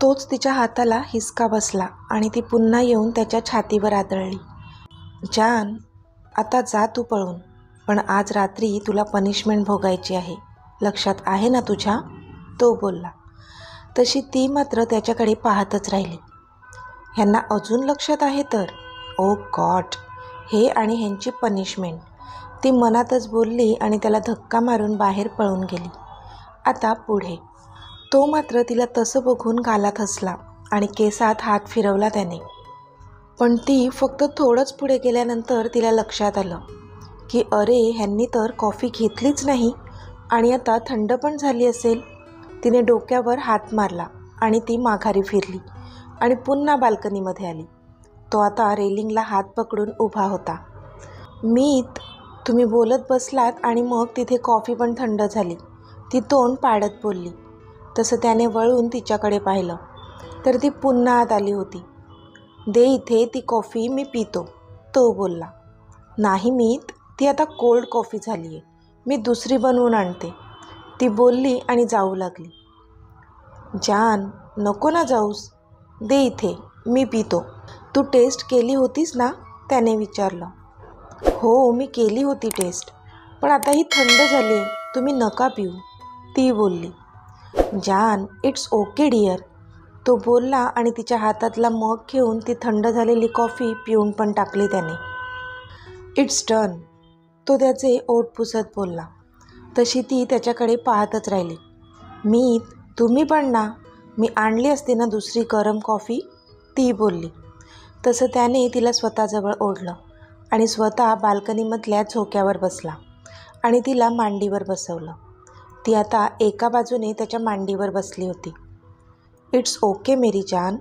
तोच तिच्या हाताला हिसका बसला आणि ती पुन्हा येऊन त्याच्या छातीवर आदळली. जान, आता जा तू पळून, पण आज रात्री तुला पनिशमेंट भोगायची आहे, लक्षात आहे ना तुझ्या? तो बोलला. तशी ती मात्र त्याच्याकडे पाहतच राहिली. ह्यांना अजून लक्षात आहे तर? ओ गॉड, हे आणि ह्यांची पनिशमेंट, ती मनातच बोलली आणि त्याला धक्का मारून बाहेर पळून गेली. आता पुढे. तो मात्र तिला तसं बघून गालात हसला आणि केसात हात फिरवला त्याने. पण ती फक्त थोडंच पुढे गेल्यानंतर तिला लक्षात आलं की अरे, ह्यांनी तर कॉफी घेतलीच नाही आणि आता थंड पण झाली असेल. तिने डोक्यावर हात मारला आणि ती माघारी फिरली आणि पुन्हा बाल्कनीमध्ये आली. तो आता रेलिंगला हात पकडून उभा होता. मीत, तुम्ही बोलत बसलात आणि मग तिथे कॉफी पण थंड झाली, ती तोंड पाडत बोलली. तसं त्याने वळून तिच्याकडे पाहिलं तर ती पुन्हा आत आली होती. दे इथे ती कॉफी, मी पितो, तो बोलला. नाही मीत, ती आता कोल्ड कॉफी झाली आहे, मी दुसरी बनवून आणते, ती बोलली आणि जाऊ लागली. जान, नको ना जाऊस, दे इथे, मी पितो. तू टेस्ट केली होतीस ना, त्याने विचारलं. हो, मी केली होती टेस्ट, पण आता ही थंड झाली आहे, तुम्ही नका पिऊ, ती बोलली. जान, इट्स ओके डिअर, तो बोलला आणि तिच्या हातातला मग घेऊन ती थंड झालेली कॉफी पिऊन पण टाकली त्याने. इट्स डन, तो त्याचे ओठ पुसत बोलला. तशी ती त्याच्याकडे पाहतच राहिली. मीत, तुम्ही पण ना, मी आणली असते ना दुसरी गरम कॉफी, ती बोलली. तसं त्याने तिला स्वतःजवळ ओढलं आणि स्वतः बाल्कनीमधल्या झोक्यावर बसला आणि तिला मांडीवर बसवलं. ती आता एका बाजूने त्याच्या मांडीवर बसली होती. इट्स ओके मेरी जान,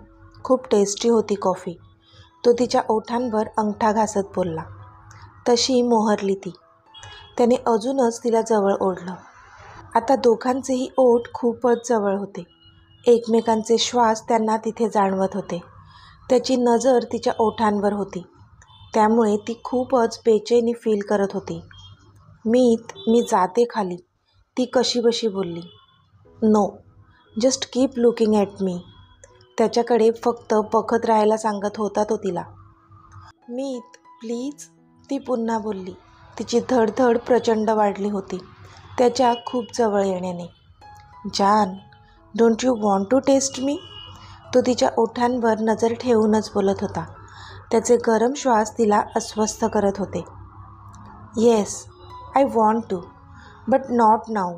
खूप टेस्टी होती कॉफी, तो तिच्या ओठांवर अंगठा घासत बोलला. तशी मोहरली ती. त्याने अजूनच तिला जवळ ओढलं. आता दोघांचेही ओठ खूपच जवळ होते. एकमेकांचे श्वास त्यांना तिथे जाणवत होते. त्याची नजर तिच्या ओठांवर होती, त्यामुळे ती खूपच बेचैनी फील करत होती. मीत, मी जाते खाली, ती कशीबशी बोलली. No, just keep looking at me, त्याच्याकडे फक्त बघत राहायला सांगत होता तो तिला. मीत, प्लीज, ती पुन्हा बोलली. तिची धडधड प्रचंड वाढली होती त्याच्या खूप जवळ येण्याने. जान, don't you want to taste me, तो तिच्या ओठांवर नजर ठेवूनच बोलत होता. त्याचे गरम श्वास तिला अस्वस्थ करत होते. Yes, I want to, but not now,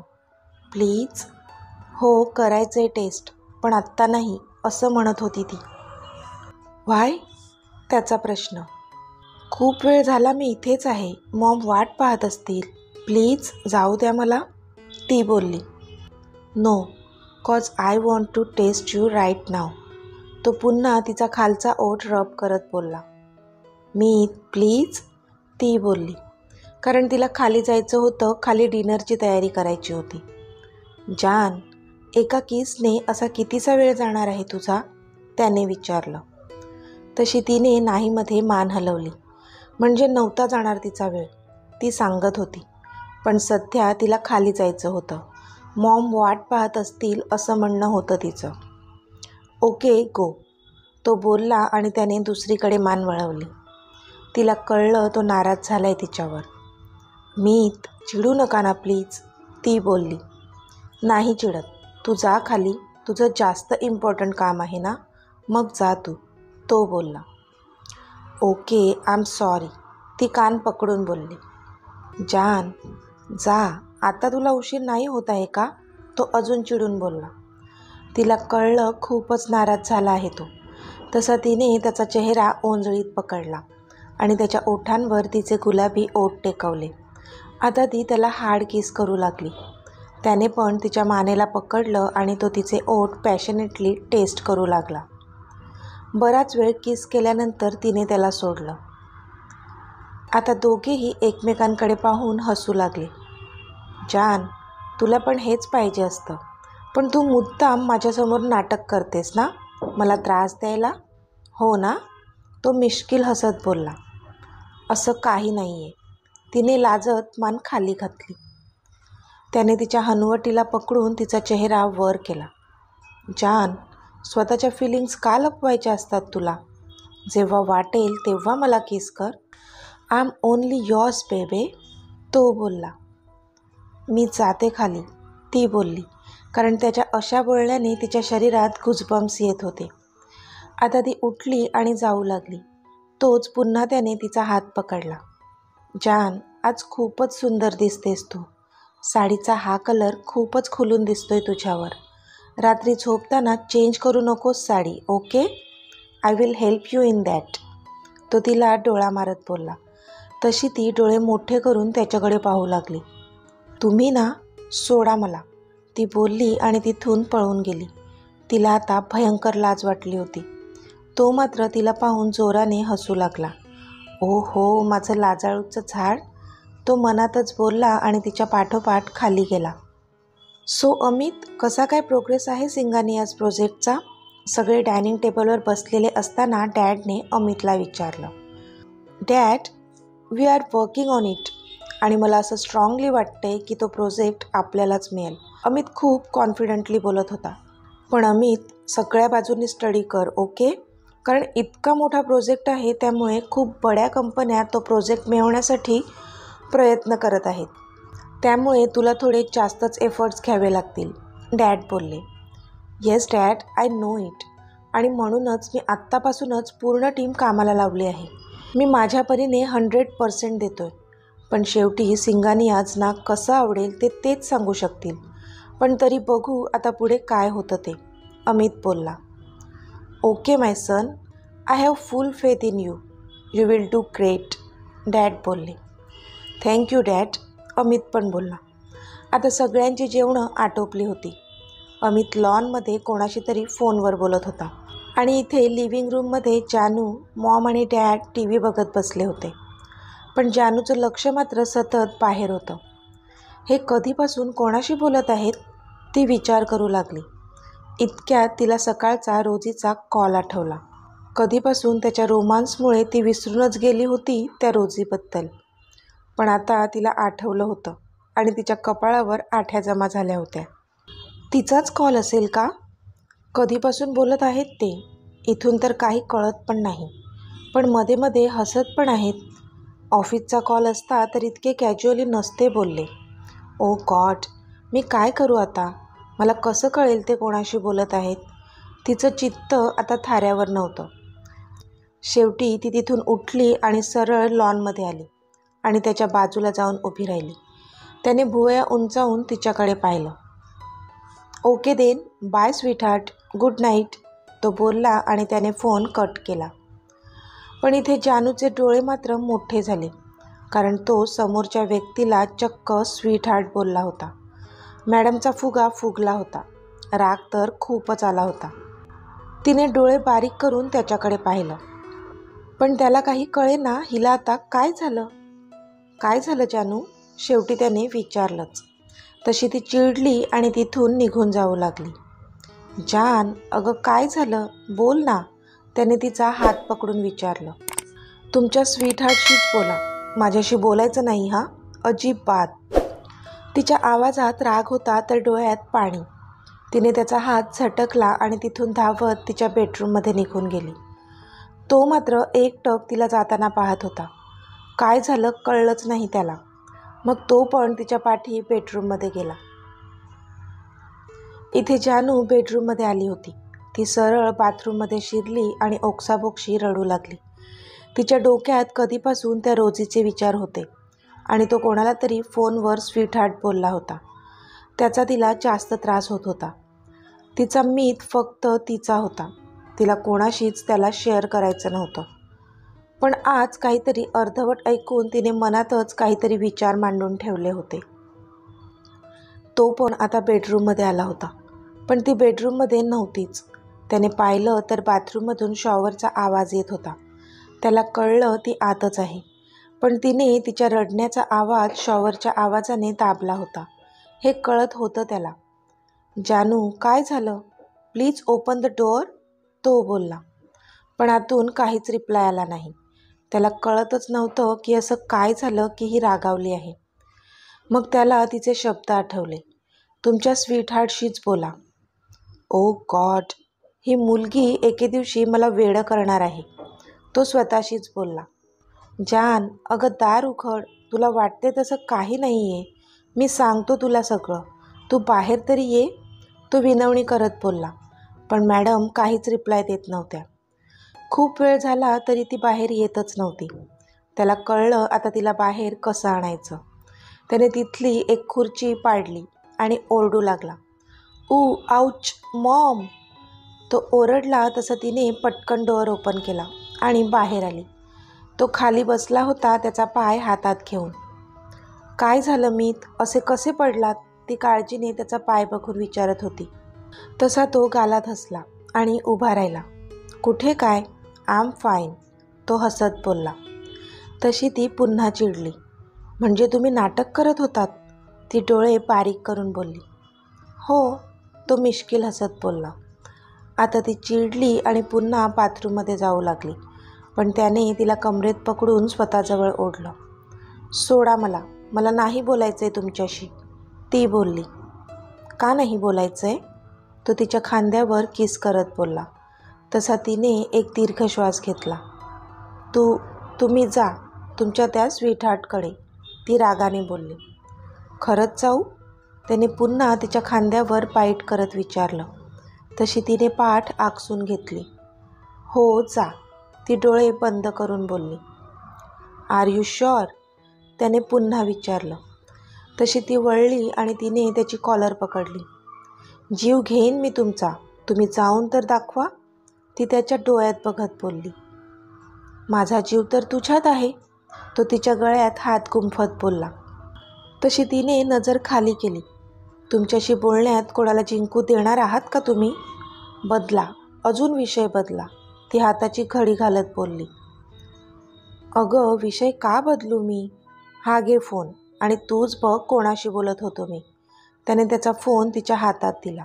please. हो, करायचे टेस्ट, पण आत्ता नाही, असं म्हणत होती ती. व्हाय, त्याचा प्रश्न. खूप वेळ झाला मी इथेच आहे, मॉम वाट पाहत असतील, प्लीज जाऊ द्या मला, ती बोलली. No, cause I want to taste you right now, तो पुन्हा तिचा खालचा ओठ रब करत बोलला. मी प्लीज, ती बोलली, कारण तिला खाली जायचं होतं, खाली डिनरची तयारी करायची होती. जान, एका किसने असा कितीसा वेळ जाणार आहे तुझा, त्याने विचारलं. तशी तिने नाहीमध्ये मान हलवली, म्हणजे नव्हता जाणार तिचा वेळ, ती सांगत होती. पण सध्या तिला खाली जायचं होतं, मॉम वाट पाहत असतील असं म्हणणं होतं तिचं. ओके गो, तो बोलला आणि त्याने दुसरीकडे मान वळवली. तिला कळलं तो नाराज झालाय तिच्यावर. मीत, चिडू नका ना प्लीज, ती बोलली. नाही चिडत, तू जा खाली, तुझं जास्त इम्पॉर्टंट काम आहे ना, मग जा तू, तो बोलला. ओके, आय एम सॉरी, ती कान पकडून बोलली. जान, जा, आता तुला उशीर नाही होत आहे का, तो अजून चिडून बोलला. तिला कळलं खूपच नाराज झाला आहे तो. तसा तिने त्याचा चेहरा ओंजळीत पकडला आणि त्याच्या ओठांवर तिचे गुलाबी ओठ टेकवले. आता ती त्याला हार्ड किस करू लागली. त्याने पण तिच्या मानेला पकडलं आणि तो तिचे ओठ पॅशनेटली टेस्ट करू लागला. बराच वेळ किस केल्यानंतर तिने त्याला सोडलं. आता दोघेही एकमेकांकडे पाहून हसू लागले. जान, तुला पण हेच पाहिजे असतं, पण तू मुद्दाम माझ्यासमोर नाटक करतेस ना, मला त्रास द्यायला, हो ना, तो मिश्किल हसत बोलला. असं काही नाही आहे, तिने लाजत मान खाली घातली. त्याने तिच्या हनुवटीला पकडून तिचा चेहरा वर केला. जान, स्वतःच्या फिलिंग्स का लपवायच्या असतात तुला? जेव्हा वाटेल तेव्हा मला किस कर. आय एम ओनली युअर्स बेबे, तो बोलला. मी जाते खाली, ती बोलली, कारण त्याच्या अशा बोलण्याने तिच्या शरीरात गुजबम्स येत होते. आता ती उठली आणि जाऊ लागली. तोच पुन्हा त्याने तिचा हात पकडला. जान, आज खूपच सुंदर दिसतेस तू. साडीचा हा कलर खूपच खुलून दिसतोय तुझ्यावर. रात्री झोपताना चेंज करू नकोस sari, okay? I will help you in that. तो तिला डोळा मारत बोलला. तशी ती डोळे मोठे करून त्याच्याकडे पाहू लागली. तुम्ही ना, सोडा मला, ती बोलली आणि तिथून पळून गेली. तिला आता भयंकर लाज वाटली होती. तो मात्र तिला पाहून जोराने हसू लागला. ओ हो, माझं लाजाळूचं झाड, तो मनातच बोलला आणि तिच्या पाठोपाठ खाली गेला. सो अमित, कसा काय प्रोग्रेस आहे सिंगानियाज प्रोजेक्टचा? सगळे डायनिंग टेबलवर बसलेले असताना डॅडने अमितला विचारलं. Dad, we are working on it, आणि मला असं स्ट्रॉंगली वाटतंय की तो प्रोजेक्ट आपल्यालाच मिळेल. अमित खूप कॉन्फिडंटली बोलत होता. पण अमित, सगळ्या बाजूंनी स्टडी कर, ओके? कारण इतका मोठा प्रोजेक्ट आहे, त्यामुळे खूप बड्या कंपन्या तो प्रोजेक्ट मिळवण्यासाठी प्रयत्न करत आहेत. त्यामुळे तुला थोडे जास्तच एफर्ट्स घ्यावे लागतील, डॅड बोलले. Yes dad, I know it. आणि म्हणूनच मी आत्तापासूनच पूर्ण टीम कामाला लावली आहे. मी माझ्या परीने 100% देतोय. पण शेवटी सिंगानियाजना कसं आवडेल ते तेच सांगू शकतील. पण तरी बघू आता पुढे काय होतं ते, अमित बोलला. Okay my son, I have full faith in you. You will do great, dad बोलले. थँक्यू डॅड, अमित पण बोलला. आता सगळ्यांची जेवणं आटोपली होती. अमित लॉनमध्ये कोणाशी तरी फोनवर बोलत होता आणि इथे लिव्हिंग रूममध्ये जानू, मॉम आणि डॅड TV बघत बसले होते. पण जानूचं लक्ष मात्र सतत बाहेर होतं. हे कधीपासून कोणाशी बोलत आहेत, ती विचार करू लागली. इतक्यात तिला सकाळचा रोजीचा कॉल आठवला. कधीपासून त्याच्या रोमांसमुळे ती विसरूनच गेली होती त्या रोजीबद्दल. पण आता तिला आठवलं होतं आणि तिच्या कपाळावर आठ्या जमा झाल्या होत्या. तिचाच कॉल असेल का? कधीपासून बोलत आहेत ते, इथून तर काही कळत पण नाही. पण मध्ये मध्ये हसत पण आहेत. ऑफिसचा कॉल असता तर इतके कॅज्युअली नसते बोलले. ओ गॉड, मी काय करू आता? मला कसं कळेल ते कोणाशी बोलत आहेत? तिचं चित्त आता थाऱ्यावर नव्हतं. शेवटी ती तिथून उठली आणि सरळ लॉनमध्ये आली आणि त्याच्या बाजूला जाऊन उभी राहिली. त्याने भुवया उंचावून तिच्याकडे पाहिलं. Okay then, bye sweetheart, good night, तो बोलला आणि त्याने फोन कट केला. पण इथे जानूचे डोळे मात्र मोठे झाले, कारण तो समोरच्या व्यक्तीला चक्क स्वीटहार्ट बोलला होता. मॅडमचा फुगा फुगला होता. राग तर खूपच आला होता. तिने डोळे बारीक करून त्याच्याकडे पाहिलं. पण त्याला काही कळेना हिला आता काय झालं. काय झालं जानू, शेवटी त्याने विचारलंच. तशी ती चिडली आणि तिथून निघून जाऊ लागली. जान, अगं काय झालं, बोल ना, त्याने तिचा हात पकडून विचारलं. तुमच्या स्वीटहार्टशीच बोला, माझ्याशी बोलायचं नाही हा, अजिबात. तिच्या आवाजात राग होता तर डोळ्यात पाणी. तिने त्याचा हात झटकला आणि तिथून धावत तिच्या बेडरूममध्ये निघून गेली. तो मात्र एकटक तिला जाताना पाहत होता. काय झालं कळलंच नाही त्याला. मग तो पण तिच्या पाठी बेडरूममध्ये गेला. इथे जानू बेडरूममध्ये आली होती. ती सरळ बाथरूममध्ये शिरली आणि ओक्साबोक्शी रडू लागली. तिच्या डोक्यात कधीपासून त्या रोजीचे विचार होते आणि तो कोणाला तरी फोनवर स्वीटहार्ट बोलला होता. त्याचा तिला जास्त त्रास होत होता. तिचा मीत फक्त तिचा होता. तिला कोणाशीच त्याला शेअर करायचं नव्हतं. पण आज काहीतरी अर्धवट ऐकून तिने मनातच काहीतरी विचार मांडून ठेवले होते. तो पण आता बेडरूममध्ये आला होता. पण ती बेडरूममध्ये नव्हतीच. त्याने पाहिलं तर बाथरूममधून शॉवरचा आवाज येत होता. त्याला कळलं ती आतच आहे. पण तिने तिच्या रडण्याचा आवाज शॉवरच्या आवाजाने दाबला होता. हे कळत होतं त्याला. जानू, काय झालं? प्लीज ओपन द डोअर, तो बोलला. पण आतून काहीच रिप्लाय आला नाही. त्याला कळतच नव्हतं की असं काय झालं की ही रागावली आहे. मग त्याला तिचे शब्द आठवले. तुमच्या स्वीटहार्टशीच बोला. ओ गॉड, ही मुलगी एके दिवशी मला वेडं करणार आहे, तो स्वतःशीच बोलला. जान, अगं दार उघड, तुला वाटते तसं काही नाही आहे, मी सांगतो तुला सगळं, तू बाहेर तरी ये, तो विनवणी करत बोलला. पण मॅडम काहीच रिप्लाय देत नव्हत्या. खूप वेळ झाला तरी ती बाहेर येतच नव्हती. त्याला कळलं आता तिला बाहेर कसं आणायचं. त्याने तिथली एक खुर्ची पाडली आणि ओरडू लागला, आऊच मॉम. तो ओरडला तसं तिने पटकन डोअर ओपन केला आणि बाहेर आली. तो खाली बसला होता, त्याचा पाय हातात घेऊन. काय झालं मीत, असे कसे पडलात, ती काळजीने त्याचा पाय बघून विचारत होती. तसा तो गालात हसला आणि उभा राहिला. कुठे काय, आय एम फाईन, तो हसत बोलला. तशी ती पुन्हा चिडली. म्हणजे तुम्ही नाटक करत होतात, ती डोळे बारीक करून बोलली. हो, तो मिश्किल हसत बोलला. आता ती चिडली आणि पुन्हा बाथरूममध्ये जाऊ लागली. पण त्याने तिला कमरेत पकडून स्वतःजवळ ओढलं. सोडा मला नाही बोलायचं आहे तुमच्याशी, ती बोलली. का नाही बोलायचं आहे, तो तिच्या खांद्यावर किस करत बोलला. तसा तिने एक दीर्घ श्वास घेतला. तुम्ही जा तुमच्या त्या स्वीटहार्टकडे, ती रागाने बोलली. खरंच जाऊ, त्याने पुन्हा तिच्या खांद्यावर बाईट करत विचारलं. तशी तिने पाठ आकसून घेतली. हो जा, ती डोळे बंद करून बोलली. आर यू शुअर, त्याने पुन्हा विचारलं. तशी ती वळली आणि तिने त्याची कॉलर पकडली. जीव घेईन मी तुमचा, तुम्ही जाऊन तर दाखवा, ती त्याच्या डोळ्यात बघत बोलली. माझा जीव तर तुझ्यात आहे, तो तिच्या गळ्यात हात गुंफत बोलला. तशी तिने नजर खाली केली. तुमच्याशी बोलण्यात कोणाला जिंकू देणार आहात का तुम्ही? बदला, अजून विषय बदला, ती हाताची घडी घालत बोलली. अगं विषय का बदलू मी, हा घे फोन आणि तूच बघ कोणाशी बोलत होतो मी. त्याने त्याचा फोन तिच्या हातात दिला.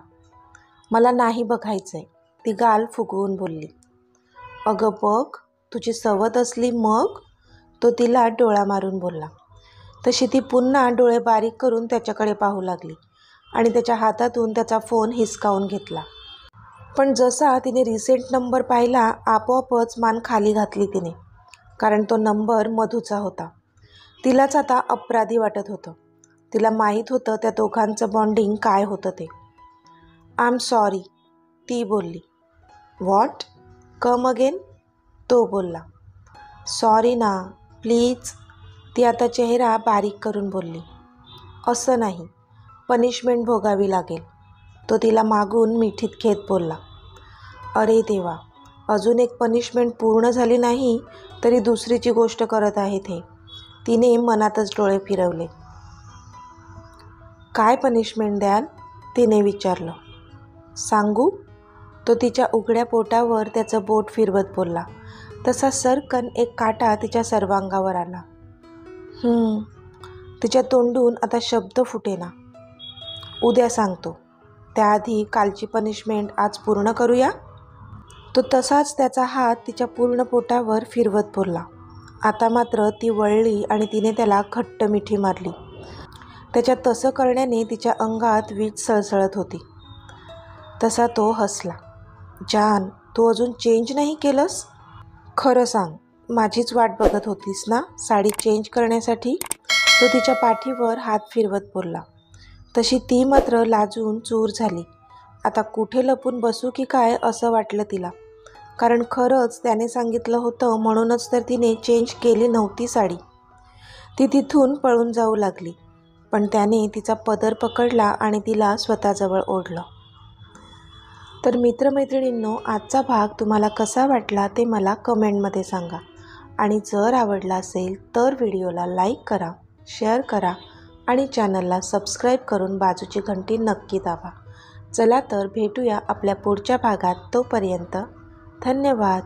मला नाही बघायचं आहे, ती गाल फुगवून बोलली. अगं बघ, तुझी सवत असली मग, तो तिला डोळा मारून बोलला. तशी ती पुन्हा डोळे बारीक करून त्याच्याकडे पाहू लागली आणि त्याच्या हातातून त्याचा फोन हिसकावून घेतला. पण जसा तिने रिसेंट नंबर पाहिला, आपोआपच मान खाली घातली तिने, कारण तो नंबर मधूचा होता. तिलाच आता अपराधी वाटत होतं. तिला माहीत होतं त्या दोघांचं बॉन्डिंग काय होतं ते. आय एम सॉरी, ती बोलली. व्हॉट, कम अगेन, तो बोलला. सॉरी ना, प्लीज, ती आता चेहरा बारीक करून बोलली. असं नाही, पनिशमेंट भोगावी लागेल, तो तिला मागून मिठीत घेत बोलला. अरे देवा, अजून एक पनिशमेंट पूर्ण झाली नाही तरी दुसरीची गोष्ट करत आहेत हे, तिने मनातच डोळे फिरवले. काय पनिशमेंट द्याल, तिने विचारलं. सांगू, तो तिच्या उघड्या पोटावर त्याचं बोट फिरवत बोलला. तसा सरकन एक काटा तिच्या सर्वांगावर आला. तिच्या तोंडून आता शब्द फुटेना. उद्या सांगतो, त्याआधी कालची पनिशमेंट आज पूर्ण करूया. तो तसाच त्याचा हात तिच्या पूर्ण पोटावर फिरवत बोलला. आता मात्र ती वळली आणि तिने त्याला घट्ट मिठी मारली. त्याच्या तसं करण्याने तिच्या अंगात वीज सळसळत होती. तसा तो हसला. जान, तू अजून चेंज नाही केलंस? खरं सांग, माझीच वाट बघत होतीस ना साडी चेंज करण्यासाठी, तो तिच्या पाठीवर हात फिरवत बोलला. तशी ती मात्र लाजून चूर झाली. आता कुठे लपून बसू की काय असं वाटलं तिला, कारण खरंच त्याने सांगितलं होतं म्हणूनच तर तिने चेंज केली नव्हती साडी. ती तिथून पळून जाऊ लागली, पण त्याने तिचा पदर पकडला आणि तिला स्वतःजवळ ओढलं. तर मित्रमैत्रिणींनो, आजचा भाग तुम्हाला कसा वाटला ते मला कमेंटमध्ये सांगा. आणि जर आवडला असेल तर व्हिडिओला लाईक करा, शेअर करा आणि चॅनलला सबस्क्राईब करून बाजूची घंटी नक्की दाबा. चला तर भेटूया आपल्या पुढच्या भागात. तोपर्यंत धन्यवाद.